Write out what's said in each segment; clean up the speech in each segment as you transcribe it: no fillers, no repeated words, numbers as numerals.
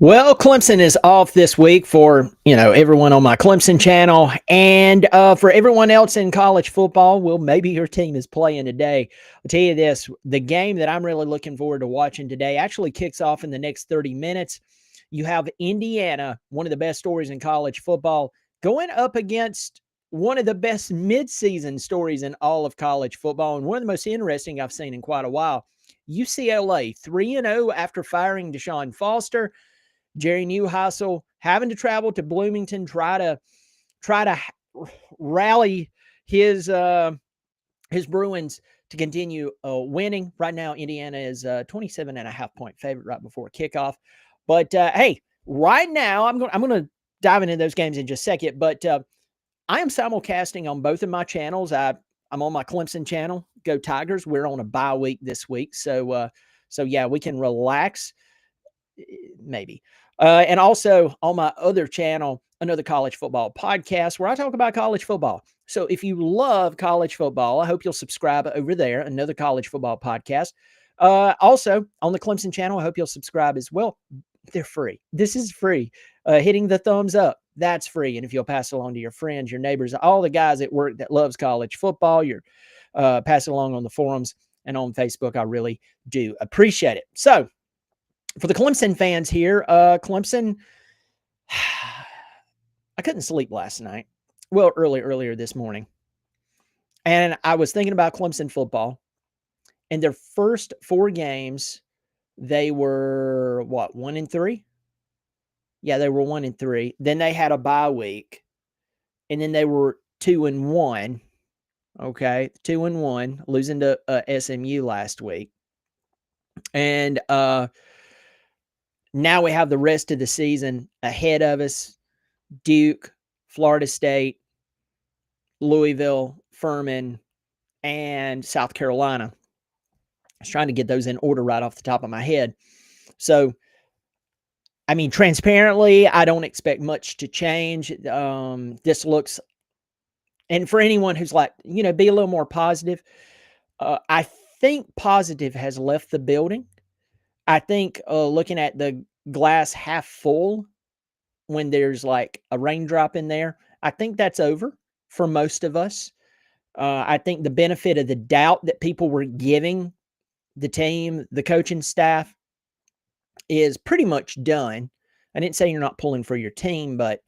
Well, Clemson is off this week for, everyone on my Clemson channel and for everyone else in college football. Well, maybe your team is playing today. I'll tell you this, the game that I'm really looking forward to watching today actually kicks off in the next 30 minutes. You have Indiana, one of the best stories in college football, going up against one of the best midseason stories in all of college football and one of the most interesting I've seen in quite a while. UCLA 3-0 after firing Deshaun Foster. Jerry Newhustle having to travel to Bloomington, try to rally his Bruins to continue winning. Right now, Indiana is 27.5-point favorite right before kickoff. But hey, right now I'm going to dive into those games in just a second. But I am simulcasting on both of my channels. I'm on my Clemson channel. Go Tigers! We're on a bye week this week, so yeah, we can relax. Maybe. And also on my other channel, another college football podcast where I talk about college football. So if you love college football, I hope you'll subscribe over there, another college football podcast. Also on the Clemson channel, I hope you'll subscribe as well. They're free. This is free. Hitting the thumbs up, that's free. And if you'll pass it along to your friends, your neighbors, all the guys at work that loves college football, you're pass it along on the forums and on Facebook. I really do appreciate it. So for the Clemson fans here, Clemson, I couldn't sleep last night. Well, earlier this morning. And I was thinking about Clemson football. And their first 4 games, they were, 1-3? Yeah, they were 1-3. Then they had a bye week. And then they were 2-1. Okay, 2-1, losing to SMU last week. And now we have the rest of the season ahead of us. Duke, Florida State, Louisville, Furman, and South Carolina. I was trying to get those in order right off the top of my head. So, I mean, transparently, I don't expect much to change. This looks, and for anyone who's like, be a little more positive, I think positive has left the building. I think looking at the glass half full, when there's like a raindrop in there, I think that's over for most of us. I think the benefit of the doubt that people were giving the team, the coaching staff, is pretty much done. I didn't say you're not pulling for your team, but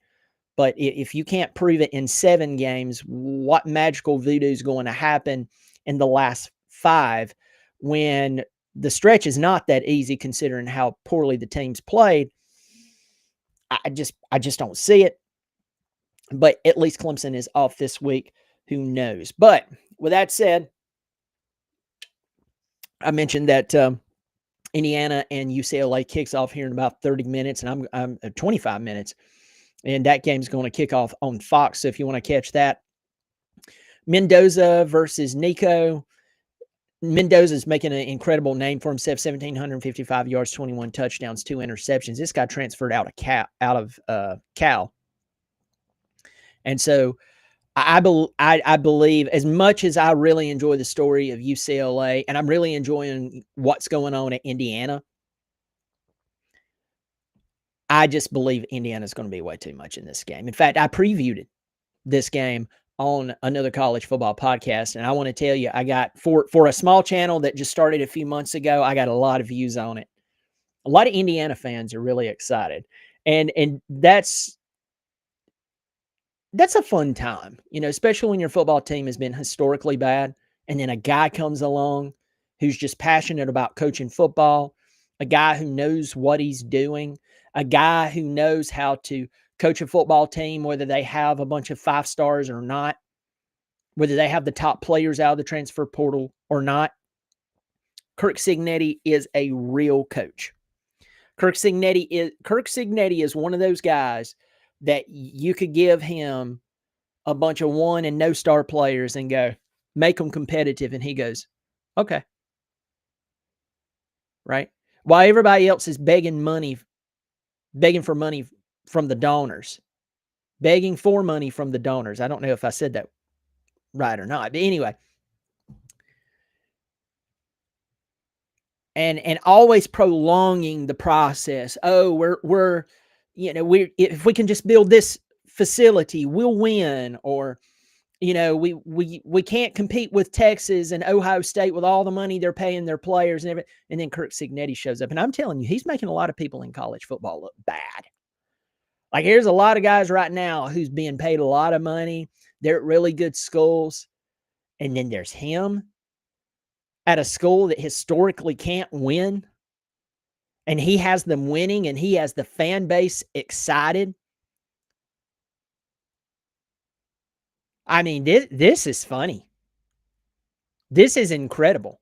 if you can't prove it in 7 games, what magical voodoo is going to happen in the last 5 when the stretch is not that easy considering how poorly the team's played? I just don't see it. But at least Clemson is off this week. Who knows? But with that said, I mentioned that Indiana and UCLA kicks off here in about 30 minutes, and I'm 25 minutes. And that game's going to kick off on Fox. So if you want to catch that, Mendoza versus Nico. Mendoza's making an incredible name for himself, 1,755 yards, 21 touchdowns, 2 interceptions. This guy transferred out of Cal. And so I believe, as much as I really enjoy the story of UCLA, and I'm really enjoying what's going on at Indiana, I just believe Indiana's going to be way too much in this game. In fact, I previewed this game on another college football podcast, and I want to tell you, I got, for a small channel that just started a few months ago, I got a lot of views on it. A lot of Indiana fans are really excited, and that's a fun time, especially when your football team has been historically bad, and then a guy comes along who's just passionate about coaching football, a guy who knows what he's doing, a guy who knows how to coach a football team, whether they have a bunch of 5 stars or not, whether they have the top players out of the transfer portal or not. Kirk Cignetti is a real coach. Kirk Cignetti is one of those guys that you could give him a bunch of 1 and no star players and go, make them competitive. And he goes, okay. Right? While everybody else is begging for money from the donors. Begging for money from the donors. I don't know if I said that right or not. But anyway, and always prolonging the process. Oh, we're we if we can just build this facility, we'll win. Or we can't compete with Texas and Ohio State with all the money they're paying their players and everything. And then Kirk Cignetti shows up, and I'm telling you, he's making a lot of people in college football look bad. Like, here's a lot of guys right now who's being paid a lot of money. They're at really good schools, and then there's him at a school that historically can't win, and he has them winning, and he has the fan base excited. I mean, this is funny. This is incredible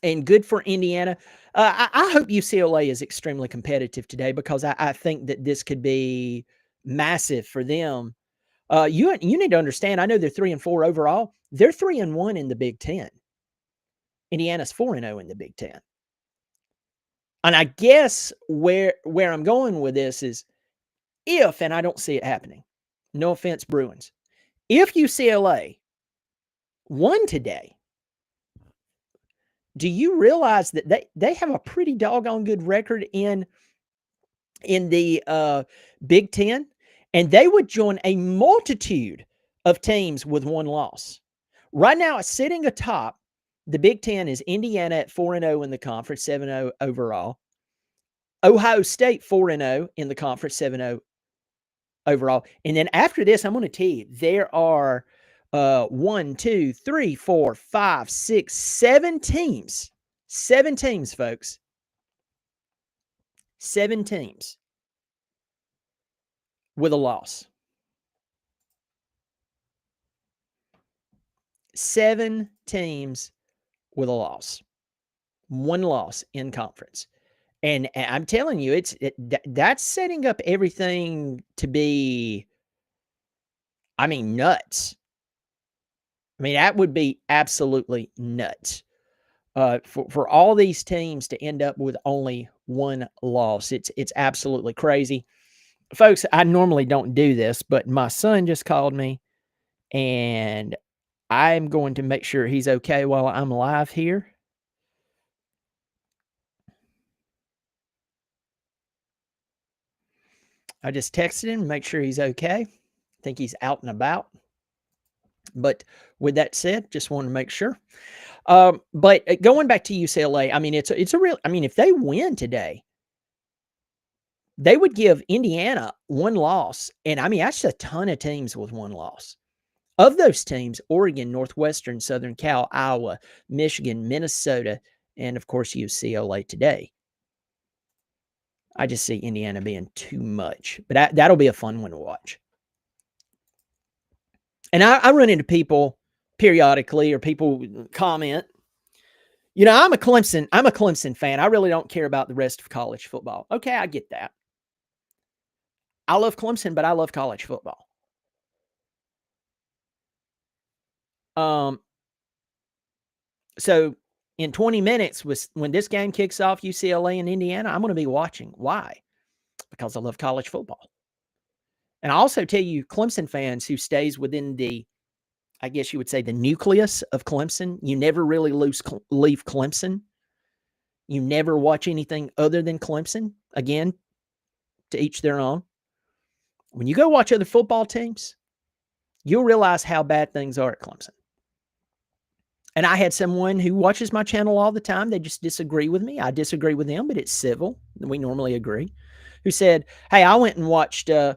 and good for Indiana. I hope UCLA is extremely competitive today, because I think that this could be massive for them. You need to understand, I know they're 3-4 overall. They're 3-1 in the Big Ten. Indiana's 4-0 in the Big Ten. And I guess where I'm going with this is, if, and I don't see it happening, no offense, Bruins, if UCLA won today, do you realize that they have a pretty doggone good record in the Big Ten? And they would join a multitude of teams with one loss. Right now, sitting atop the Big Ten is Indiana at 4-0 in the conference, 7-0 overall. Ohio State 4-0 in the conference, 7-0 overall. And then after this, I'm going to tell you, there are 1, 2, 3, 4, 5, 6, 7 teams. 7 teams, folks. 7 teams with a loss. 7 teams with a loss. 1 loss in conference. And I'm telling you, that's setting up everything to be, I mean, nuts. I mean, that would be absolutely nuts. For all these teams to end up with only 1 loss. It's absolutely crazy. Folks, I normally don't do this, but my son just called me, and I'm going to make sure he's okay while I'm live here. I just texted him to make sure he's okay. I think he's out and about. But with that said, just wanted to make sure. But going back to UCLA, I mean, it's a real, I mean, if they win today, they would give Indiana 1 loss. And I mean, that's a ton of teams with 1 loss. Of those teams, Oregon, Northwestern, Southern Cal, Iowa, Michigan, Minnesota, and of course UCLA today. I just see Indiana being too much. But that'll be a fun one to watch. And I run into people periodically, or people comment, I'm a Clemson fan. I really don't care about the rest of college football. Okay, I get that. I love Clemson, but I love college football. So in 20 minutes, when this game kicks off, UCLA and Indiana, I'm going to be watching. Why? Because I love college football. And I also tell you, Clemson fans who stays within the, I guess you would say, the nucleus of Clemson, you never really leave Clemson. You never watch anything other than Clemson. Again, to each their own. When you go watch other football teams, you'll realize how bad things are at Clemson. And I had someone who watches my channel all the time. They just disagree with me. I disagree with them, but it's civil. We normally agree. Who said, hey, I went and watched, I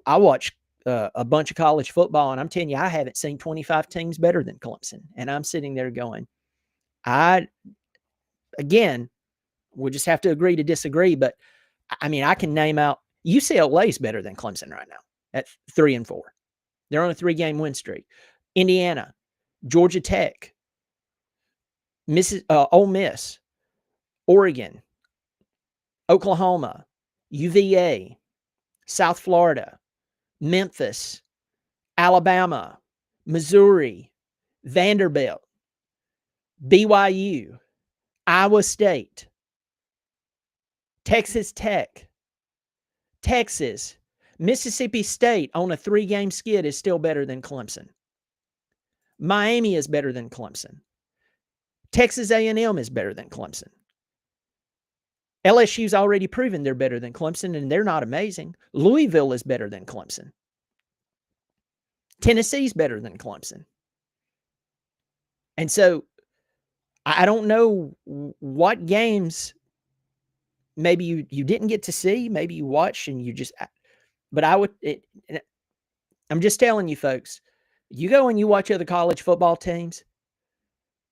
watched a bunch of college football, and I'm telling you, I haven't seen 25 teams better than Clemson. And I'm sitting there going, again, we'll just have to agree to disagree. But I mean, I can name out, UCLA is better than Clemson right now at 3-4. They're on a 3-game win streak. Indiana, Georgia Tech, Ole Miss, Oregon, Oklahoma, UVA, South Florida, Memphis, Alabama, Missouri, Vanderbilt, BYU, Iowa State, Texas Tech, Texas, Mississippi State on a 3-game skid is still better than Clemson. Miami is better than Clemson. Texas A&M is better than Clemson. LSU's already proven they're better than Clemson, and they're not amazing. Louisville is better than Clemson. Tennessee's better than Clemson. And so I don't know what games maybe you didn't get to see, maybe you watched and you just, but I'm just telling you folks, you go and you watch other college football teams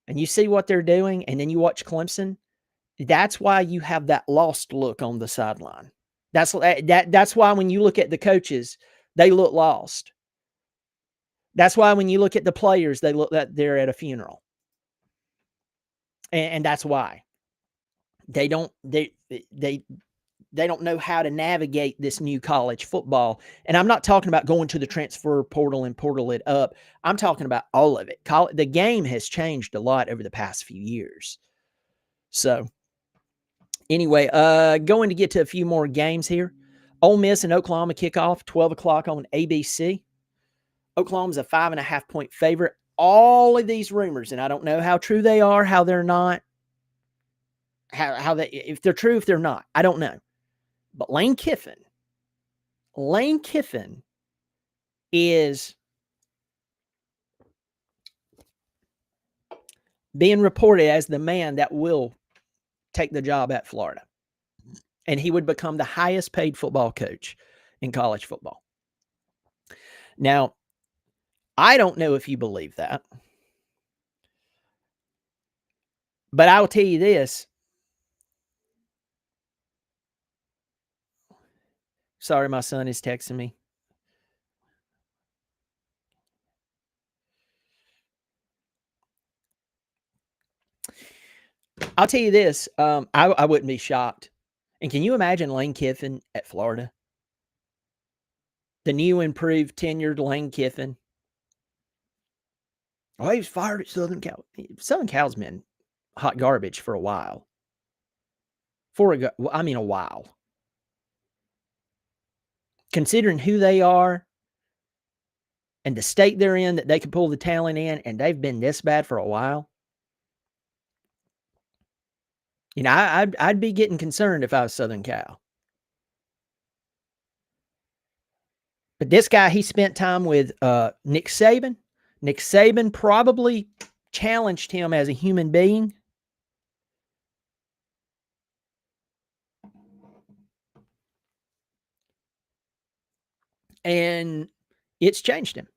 and you see what they're doing, and then you watch Clemson, that's why you have that lost look on the sideline. That's why when you look at the coaches, they look lost. That's why when you look at the players, they look like they're at a funeral. And that's why. They don't know how to navigate this new college football. And I'm not talking about going to the transfer portal and portal it up. I'm talking about all of it. The game has changed a lot over the past few years. So anyway, going to get to a few more games here. Ole Miss and Oklahoma kick off 12 o'clock on ABC. Oklahoma's a 5.5-point favorite. All of these rumors, and I don't know how true they are, how they're not, how they, if they're true, if they're not, I don't know. But Lane Kiffin is being reported as the man that will take the job at Florida. And he would become the highest paid football coach in college football. Now, I don't know if you believe that, but I will tell you this. Sorry, my son is texting me. I'll tell you this. I wouldn't be shocked. And can you imagine Lane Kiffin at Florida? The new, improved, tenured Lane Kiffin. Oh, he was fired at Southern Cal. Southern Cal's been hot garbage for a while. A while. Considering who they are and the state they're in, that they could pull the talent in, and they've been this bad for a while. You know, I'd be getting concerned if I was Southern Cal. But this guy, he spent time with Nick Saban. Nick Saban probably challenged him as a human being. And it's changed him.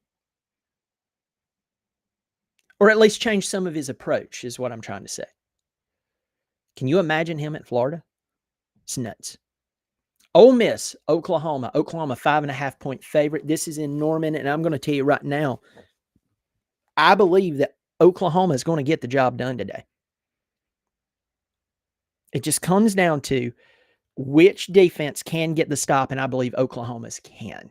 Or at least changed some of his approach, is what I'm trying to say. Can you imagine him at Florida? It's nuts. Ole Miss, Oklahoma. Oklahoma, 5.5-point favorite. This is in Norman, and I'm going to tell you right now, I believe that Oklahoma is going to get the job done today. It just comes down to which defense can get the stop, and I believe Oklahoma's can.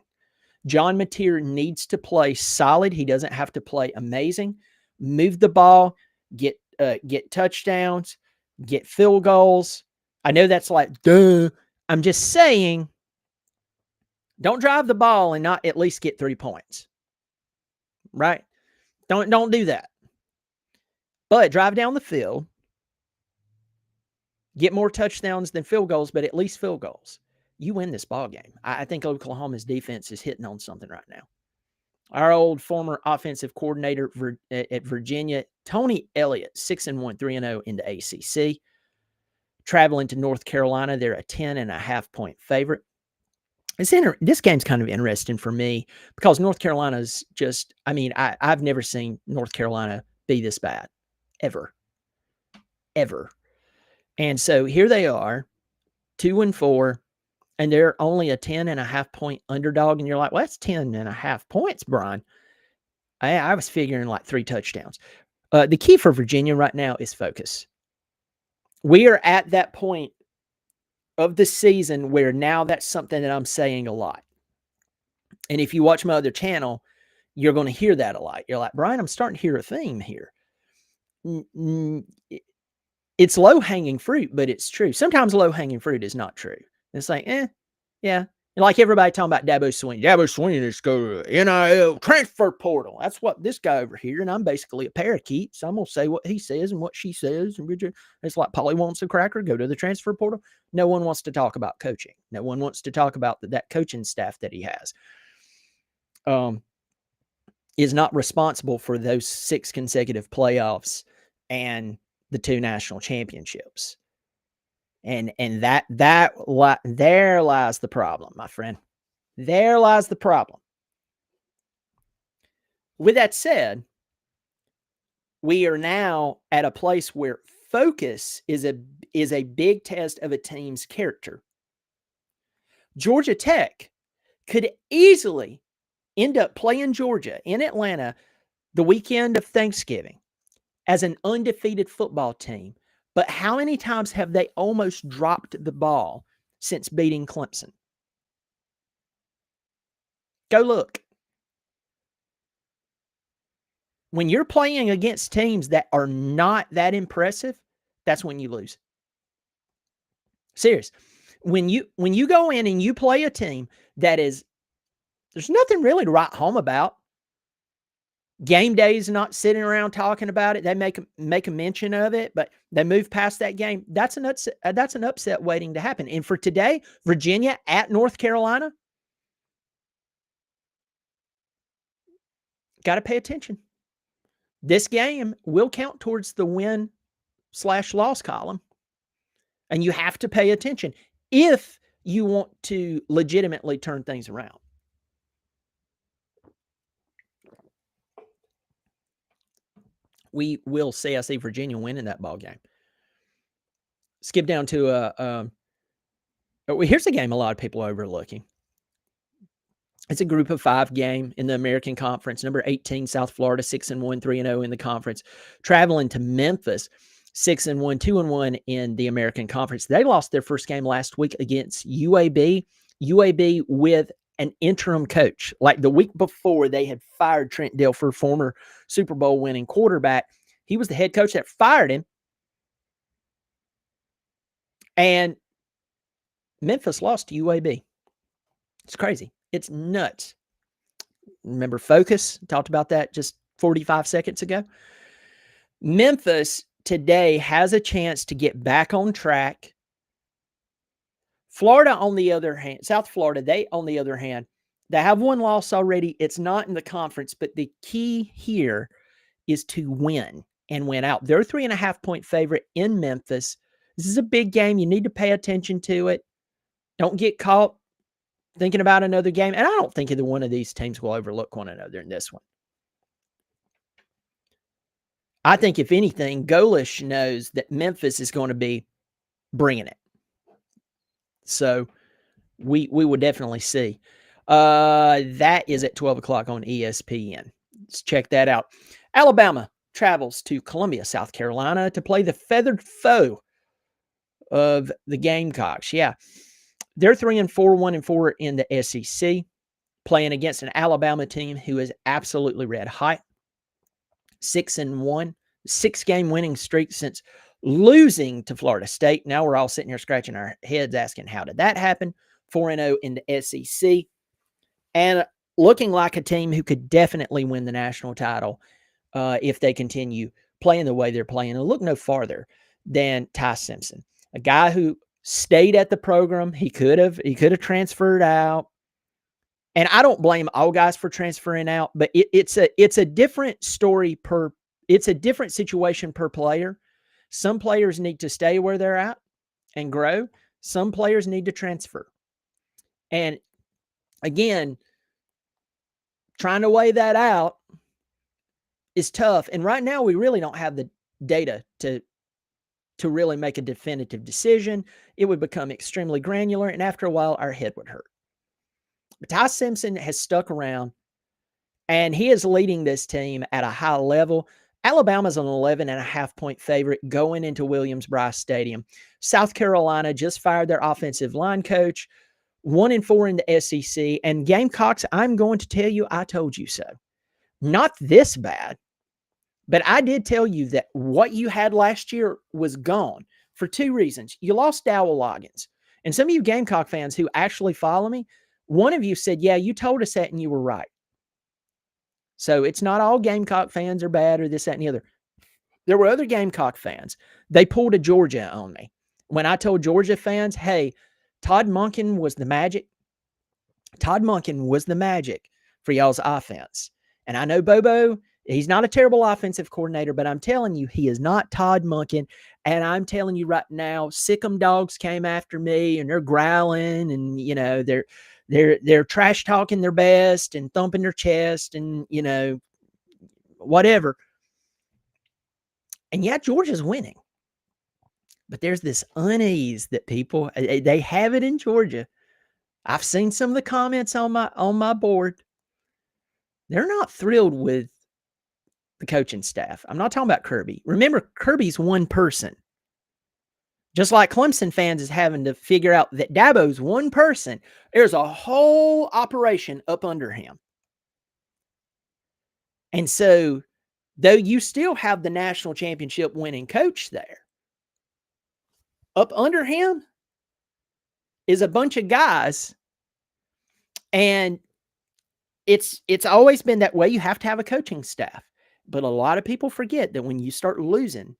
John Mateer needs to play solid. He doesn't have to play amazing. Move the ball, get touchdowns, get field goals. I know that's like, duh. I'm just saying, don't drive the ball and not at least get 3 points. Right? Don't do that. But drive down the field, get more touchdowns than field goals, but at least field goals. You win this ball game. I think Oklahoma's defense is hitting on something right now. Our old former offensive coordinator at Virginia, Tony Elliott, 6-1, 3-0 in the ACC. Traveling to North Carolina, they're a 10.5-point favorite. This game's kind of interesting for me because North Carolina's just, I've never seen North Carolina be this bad, ever. And so here they are, 2-4, and they're only a 10.5-point underdog. And you're like, well, that's 10.5 points, Brian. I was figuring like 3 touchdowns. The key for Virginia right now is focus. We are at that point of the season where now that's something that I'm saying a lot. And if you watch my other channel, you're going to hear that a lot. You're like, Brian, I'm starting to hear a theme here. It's low-hanging fruit, but it's true. Sometimes low-hanging fruit is not true. It's like, yeah, And like everybody talking about Dabo Swinney. Dabo Swinney just go to NIL transfer portal. That's what this guy over here, and I'm basically a parakeet, so I'm going to say what he says and what she says. And it's like Polly wants a cracker, go to the transfer portal. No one wants to talk about coaching. No one wants to talk about that coaching staff that he has. Is not responsible for those 6 consecutive playoffs and the 2 national championships. And there lies the problem, my friend. There lies the problem. With that said, we are now at a place where focus is a big test of a team's character. Georgia Tech could easily end up playing Georgia in Atlanta the weekend of Thanksgiving as an undefeated football team. But how many times have they almost dropped the ball since beating Clemson? Go look. When you're playing against teams that are not that impressive, that's when you lose. Serious. When you go in and you play a team that is, there's nothing really to write home about. Game days, not sitting around talking about it. They make a mention of it, but they move past that game. That's an upset waiting to happen. And for today, Virginia at North Carolina, got to pay attention. This game will count towards the win/loss column, and you have to pay attention if you want to legitimately turn things around. We will see. I see Virginia winning that ball game. Skip down to here's a game a lot of people are overlooking. It's a group of 5 game in the American Conference. Number 18, South Florida, 6-1, 3-0 in the conference. Traveling to Memphis, 6-1, 2-1 in the American Conference. They lost their first game last week against UAB. UAB with an interim coach. Like the week before, they had fired Trent Dilfer, former Super Bowl winning quarterback. He was the head coach that fired him. And Memphis lost to UAB. It's crazy. It's nuts. Remember focus? Talked about that just 45 seconds ago. Memphis today has a chance to get back on track. Florida, on the other hand, South Florida, they have one loss already. It's not in the conference, but the key here is to win and win out. They're a 3.5-point favorite in Memphis. This is a big game. You need to pay attention to it. Don't get caught thinking about another game. And I don't think either one of these teams will overlook one another in this one. I think, if anything, Golish knows that Memphis is going to be bringing it. So we will definitely see. That is at 12 o'clock on ESPN. Let's check that out. Alabama travels to Columbia, South Carolina to play the feathered foe of the Gamecocks. Yeah. They're 3-4, 1-4 in the SEC, playing against an Alabama team who is absolutely red hot. 6-1, 6-game winning streak since losing to Florida State. Now we're all sitting here scratching our heads asking, how did that happen? 4-0 in the SEC. And looking like a team who could definitely win the national title if they continue playing the way they're playing. And look no farther than Ty Simpson, a guy who stayed at the program. He could have transferred out. And I don't blame all guys for transferring out, but it's a different story it's a different situation per player. Some players need to stay where they're at and grow. Some players need to transfer. And again, trying to weigh that out is tough. And right now we really don't have the data to really make a definitive decision. It would become extremely granular, and after a while, our head would hurt. But Ty Simpson has stuck around, and he is leading this team at a high level. Alabama's an 11.5-point favorite going into Williams-Brice Stadium. South Carolina just fired their offensive line coach, 1-4 in the SEC. And Gamecocks, I'm going to tell you, I told you so. Not this bad. But I did tell you that what you had last year was gone for 2 reasons. You lost Dowell Loggins. And some of you Gamecock fans who actually follow me, One of you said, yeah, you told us that and you were right. So it's not all Gamecock fans are bad or this, that, and the other. There were other Gamecock fans. They pulled a Georgia on me. When I told Georgia fans, hey, Todd Monken was the magic. Todd Monken was the magic for y'all's offense. And I know Bobo, he's not a terrible offensive coordinator, but I'm telling you, he is not Todd Monken. And I'm telling you right now, Sick'em dogs came after me and they're growling and, you know, they're trash talking their best and thumping their chest and, you know, whatever. And yeah, Georgia's winning. But there's this unease that people, they have it in Georgia. I've seen some of the comments on my board. They're not thrilled with the coaching staff. I'm not talking about Kirby. Remember, Kirby's one person. Just like Clemson fans is having to figure out that Dabo's one person. There's a whole operation up under him. And so, though you still have the national championship winning coach there, up under him is a bunch of guys. And it's always been that way. You have to have a coaching staff. But a lot of people forget that when you start losing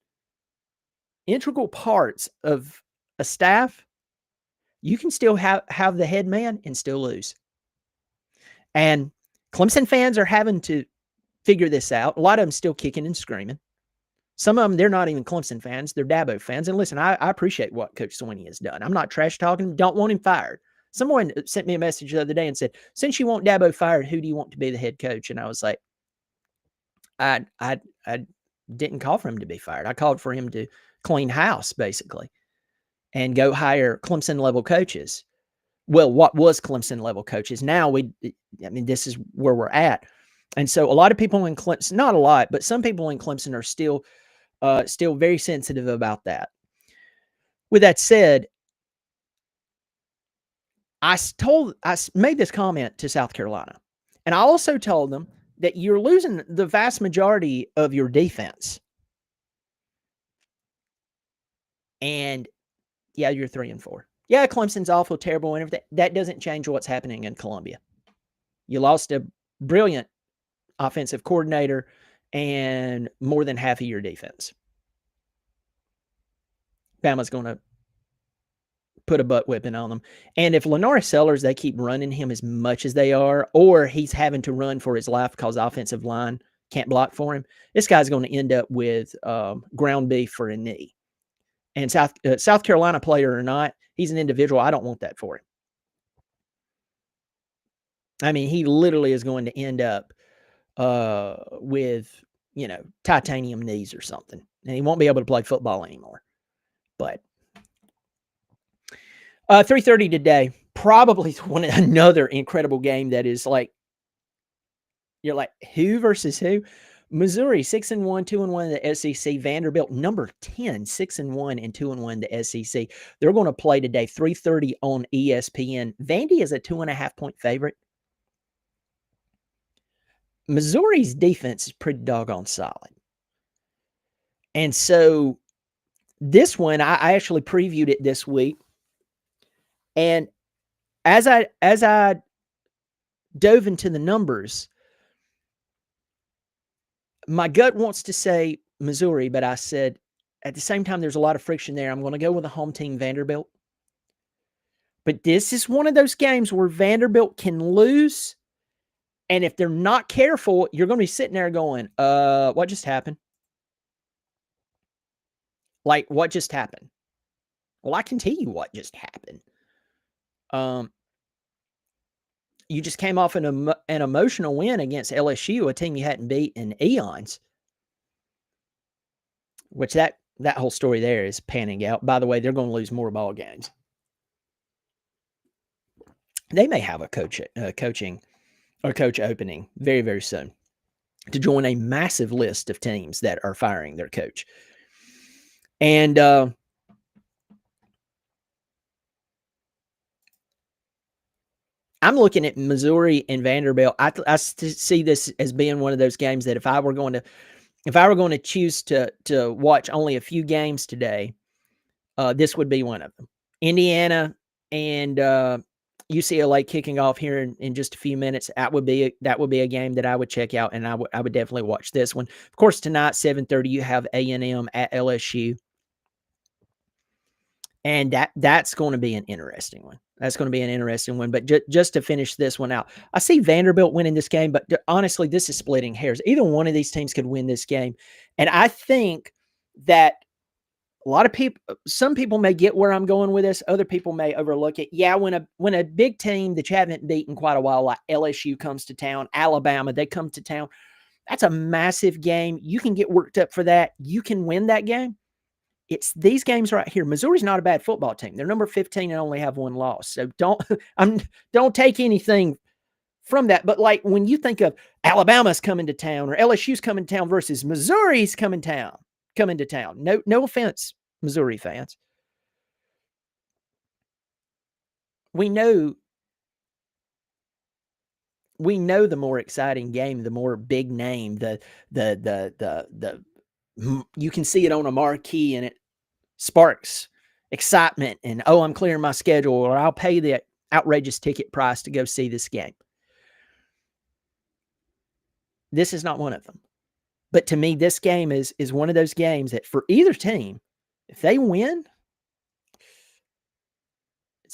integral parts of a staff, you can still have the head man and still lose. And Clemson fans are having to figure this out. A lot of them still kicking and screaming. Some of them, they're not even Clemson fans. They're Dabo fans. And listen, I appreciate what Coach Swinney has done. I'm not trash talking. Don't want him fired. Someone sent me a message the other day and said, since you want Dabo fired, who do you want to be the head coach? And I was like, I didn't call for him to be fired. I called for him to clean house, basically, and go hire Clemson level coaches. Well, what was Clemson level coaches? Now this is where we're at. And so a lot of people in Clemson, not a lot, but some people in Clemson are still very sensitive about that. With that said, I made this comment to South Carolina, and I also told them that you're losing the vast majority of your defense. And yeah, you're 3-4. Yeah, Clemson's awful, terrible, and everything. That doesn't change what's happening in Columbia. You lost a brilliant offensive coordinator and more than half of your defense. Bama's going to put a butt whipping on them. And if Lenore Sellers, they keep running him as much as they are, or he's having to run for his life because the offensive line can't block for him, this guy's going to end up with ground beef for a knee. And South Carolina player or not, he's an individual. I don't want that for him. I mean, he literally is going to end up with, titanium knees or something. And he won't be able to play football anymore. But 3:30 today, probably another incredible game that is like, you're like, who versus who? Missouri, 6-1, 2-1 in the SEC. Vanderbilt, number 10, 6-1 and 2-1 in the SEC. They're going to play today, 3:30 on ESPN. Vandy is a 2.5-point favorite. Missouri's defense is pretty doggone solid. And so this one, I actually previewed it this week. And as I dove into the numbers, my gut wants to say Missouri, but I said at the same time, there's a lot of friction there. I'm going to go with the home team, Vanderbilt. But this is one of those games where Vanderbilt can lose. And if they're not careful, you're going to be sitting there going, what just happened? Like, what just happened? Well, I can tell you what just happened. You just came off an emotional win against LSU, a team you hadn't beat in eons. Which that whole story there is panning out. By the way, they're going to lose more ball games. They may have a coach opening very, very soon to join a massive list of teams that are firing their coach. And I'm looking at Missouri and Vanderbilt. I see this as being one of those games that if I were going to choose to watch only a few games today, this would be one of them. Indiana and UCLA kicking off here in just a few minutes. That would be a game that I would check out, and I would definitely watch this one. Of course, tonight 7:30 you have A&M at LSU, and that's going to be an interesting one. That's going to be an interesting one. But just to finish this one out, I see Vanderbilt winning this game, but honestly, this is splitting hairs. Either one of these teams could win this game, and I think that a lot of people, some people may get where I'm going with this. Other people may overlook it. Yeah, when a big team that you haven't beaten quite a while, like LSU comes to town, Alabama, they come to town. That's a massive game. You can get worked up for that. You can win that game. It's these games right here. Missouri's not a bad football team. They're number 15 and only have one loss. So don't take anything from that. But like when you think of Alabama's coming to town or LSU's coming to town versus Missouri's coming to town. No offense, Missouri fans. We know the more exciting game, the more big name, the you can see it on a marquee and it sparks excitement and, oh, I'm clearing my schedule, or I'll pay the outrageous ticket price to go see this game. This is not one of them. But to me, this game is one of those games that for either team, if they win,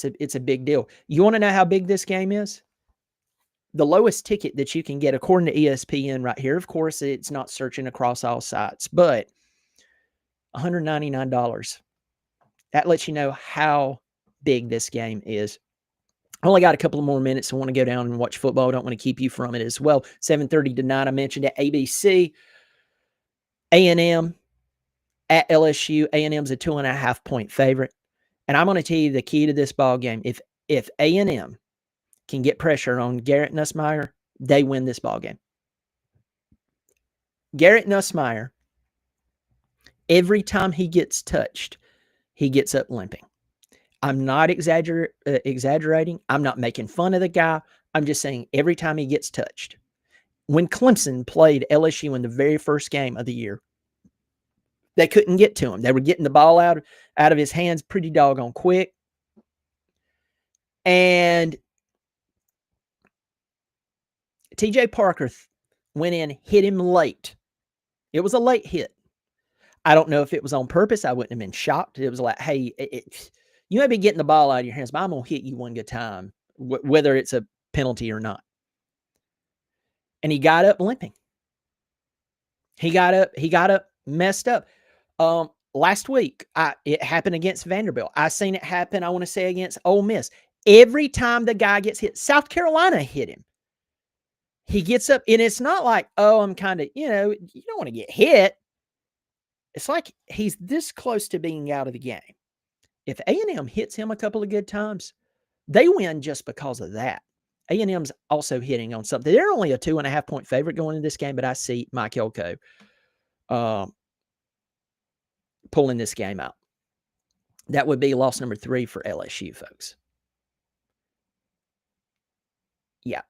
it's a big deal. You want to know how big this game is? The lowest ticket that you can get, according to ESPN right here, of course, it's not searching across all sites, but $199. That lets you know how big this game is. I only got a couple of more minutes. I want to go down and watch football. I don't want to keep you from it as well. 7:30 tonight, I mentioned at ABC. A&M at LSU. A&M's a 2.5-point favorite. And I'm going to tell you the key to this ball game. If A&M can get pressure on Garrett Nussmeier, they win this ball game. Garrett Nussmeier, every time he gets touched, he gets up limping. I'm not exaggerating. I'm not making fun of the guy. I'm just saying every time he gets touched. When Clemson played LSU in the very first game of the year, they couldn't get to him. They were getting the ball out of his hands pretty doggone quick. And TJ Parker went in, hit him late. It was a late hit. I don't know if it was on purpose. I wouldn't have been shocked. It was like, hey, you may be getting the ball out of your hands, but I'm going to hit you one good time, whether it's a penalty or not. And he got up limping. He got up messed up. Last week, it happened against Vanderbilt. I seen it happen, I want to say, against Ole Miss. Every time the guy gets hit, South Carolina hit him. He gets up, and it's not like, oh, I'm kind of, you don't want to get hit. It's like he's this close to being out of the game. If A&M hits him a couple of good times, they win just because of that. A&M's also hitting on something. They're only a 2.5-point favorite going into this game, but I see Mike Elko pulling this game out. That would be loss number 3 for LSU, folks. Yeah.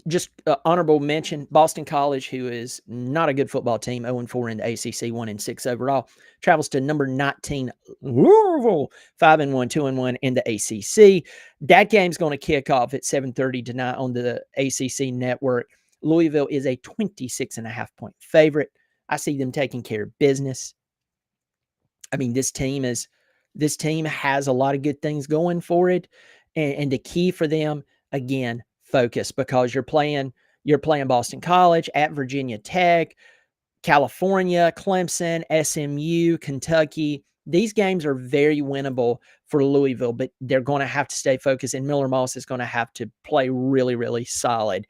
Just honorable mention, Boston College, who is not a good football team, 0-4 in the ACC, 1-6 overall, travels to number 19 Louisville, 5-1, 2-1 in the ACC. That game's going to kick off at 7:30 tonight on the ACC network. Louisville is a 26.5-point favorite. I see them taking care of business. I mean, this team has a lot of good things going for it, and the key for them, again, focus, because you're playing Boston College, at Virginia Tech, California, Clemson, SMU, Kentucky. These games are very winnable for Louisville, but they're going to have to stay focused, and Miller Moss is going to have to play really, really solid.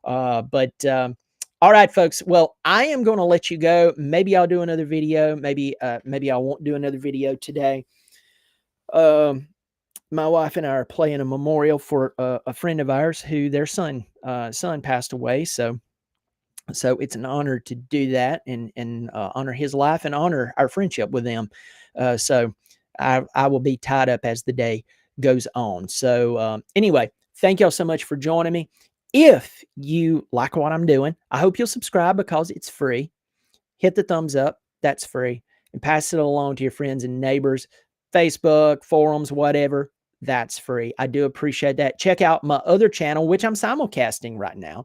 All right, folks. Well, I am going to let you go. Maybe I'll do another video. Maybe I won't do another video today. My wife and I are playing a memorial for a friend of ours who their son passed away. So it's an honor to do that and honor his life and honor our friendship with them. So I will be tied up as the day goes on. So anyway, thank y'all so much for joining me. If you like what I'm doing, I hope you'll subscribe because it's free. Hit the thumbs up. That's free. And pass it along to your friends and neighbors, Facebook, forums, whatever. that's free. I do appreciate that. Check out my other channel, which I'm simulcasting right now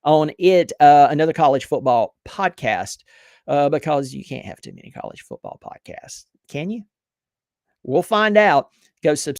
on it, another college football podcast, because you can't have too many college football podcasts, can you? We'll find out. Go subscribe.